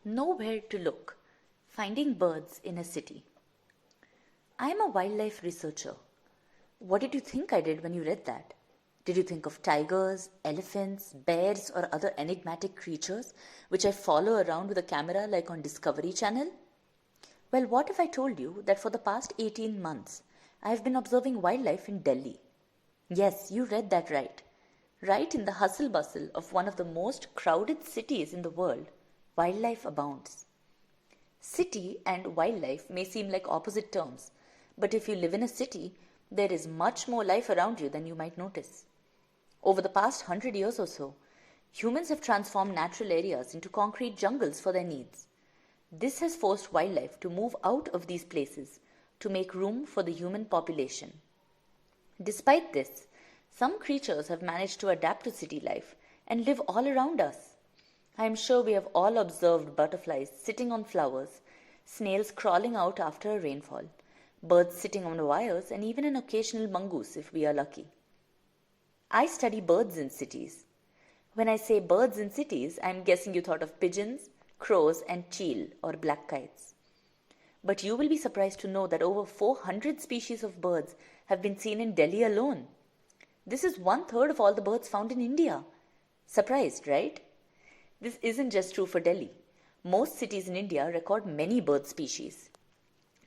Nowhere to look. Finding birds in a city. I am a wildlife researcher. What did you think I did when you read that? Did you think of tigers, elephants, bears, or other enigmatic creatures which I follow around with a camera like on Discovery Channel? Well, what if I told you that for the past 18 months I have been observing wildlife in Delhi? Yes, you read that right. Right in the hustle bustle of one of the most crowded cities in the world, wildlife abounds. City and wildlife may seem like opposite terms, but if you live in a city, there is much more life around you than you might notice. Over the past 100 years or so, humans have transformed natural areas into concrete jungles for their needs. This has forced wildlife to move out of these places to make room for the human population. Despite this, some creatures have managed to adapt to city life and live all around us. I am sure we have all observed butterflies sitting on flowers, snails crawling out after a rainfall, birds sitting on wires, and even an occasional mongoose if we are lucky. I study birds in cities. When I say birds in cities, I am guessing you thought of pigeons, crows, and teal or black kites. But you will be surprised to know that over 400 species of birds have been seen in Delhi alone. This is 1/3 of all the birds found in India. Surprised, right? This isn't just true for Delhi. Most cities in India record many bird species.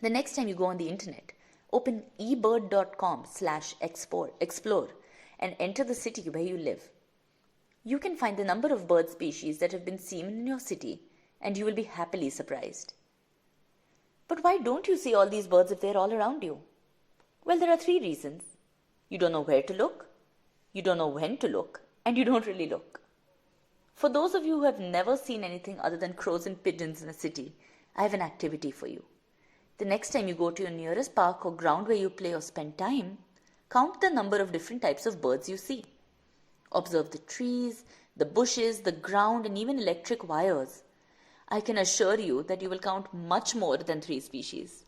The next time you go on the internet, open ebird.com/explore and enter the city where you live. You can find the number of bird species that have been seen in your city, and you will be happily surprised. But why don't you see all these birds if they're all around you? Well, there are 3 reasons. You don't know where to look, you don't know when to look, and you don't really look. For those of you who have never seen anything other than crows and pigeons in a city, I have an activity for you. The next time you go to your nearest park or ground where you play or spend time, count the number of different types of birds you see. Observe the trees, the bushes, the ground, and even electric wires. I can assure you that you will count much more than 3 species.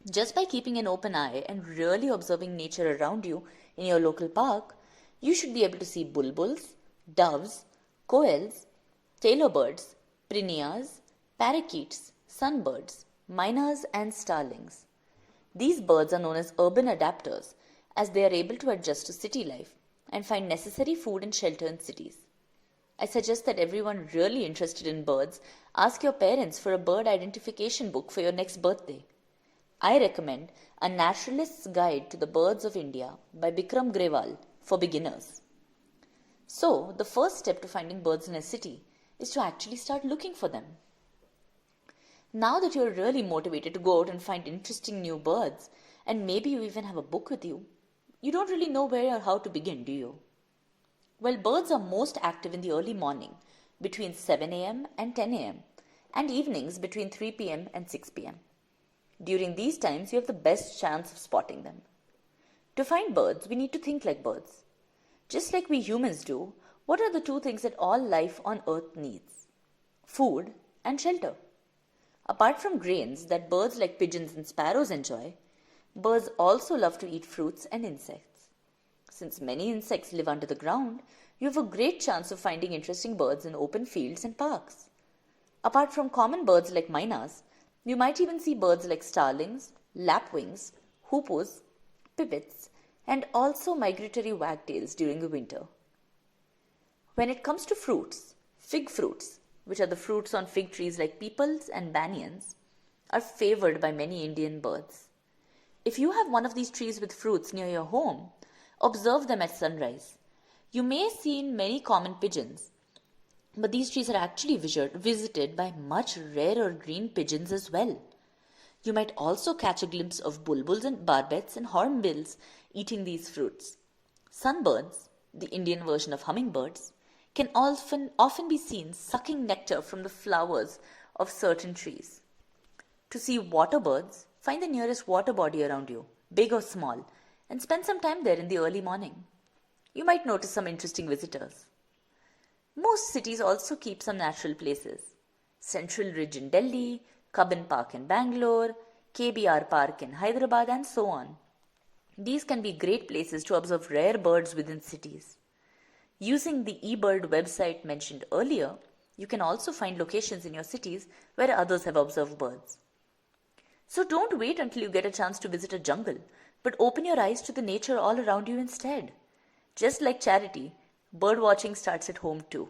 Just by keeping an open eye and really observing nature around you in your local park, you should be able to see bulbuls, doves, quails, tailor birds, prinias, parakeets, sunbirds, miners, and starlings. These birds are known as urban adapters as they are able to adjust to city life and find necessary food and shelter in cities. I suggest that everyone really interested in birds ask your parents for a bird identification book for your next birthday. I recommend A Naturalist's Guide to the Birds of India by Bikram Grewal for beginners. So, the first step to finding birds in a city is to actually start looking for them. Now that you're really motivated to go out and find interesting new birds, and maybe you even have a book with you, you don't really know where or how to begin, do you? Well, birds are most active in the early morning between 7 a.m. and 10 a.m. and evenings between 3 p.m. and 6 p.m. During these times, you have the best chance of spotting them. To find birds, we need to think like birds. Just like we humans do, what are the 2 things that all life on earth needs? Food and shelter. Apart from grains that birds like pigeons and sparrows enjoy, birds also love to eat fruits and insects. Since many insects live under the ground, you have a great chance of finding interesting birds in open fields and parks. Apart from common birds like mynas, you might even see birds like starlings, lapwings, hoopoes, pipits, and also migratory wagtails during the winter. When it comes to fruits, fig fruits, which are the fruits on fig trees like peepals and banyans, are favored by many Indian birds. If you have one of these trees with fruits near your home, observe them at sunrise. You may see many common pigeons, but these trees are actually visited by much rarer green pigeons as well. You might also catch a glimpse of bulbuls and barbets and hornbills eating these fruits. Sunbirds, the Indian version of hummingbirds, can often be seen sucking nectar from the flowers of certain trees. To see water birds, find the nearest water body around you, big or small, and spend some time there in the early morning. You might notice some interesting visitors. Most cities also keep some natural places. Central Ridge in Delhi, Cubbon Park in Bangalore, KBR Park in Hyderabad, and so on. These can be great places to observe rare birds within cities. Using the eBird website mentioned earlier, You can also find locations in your cities where others have observed birds. So don't wait until you get a chance to visit a jungle, but open your eyes to the nature all around you instead. Just like charity, bird watching starts at home too.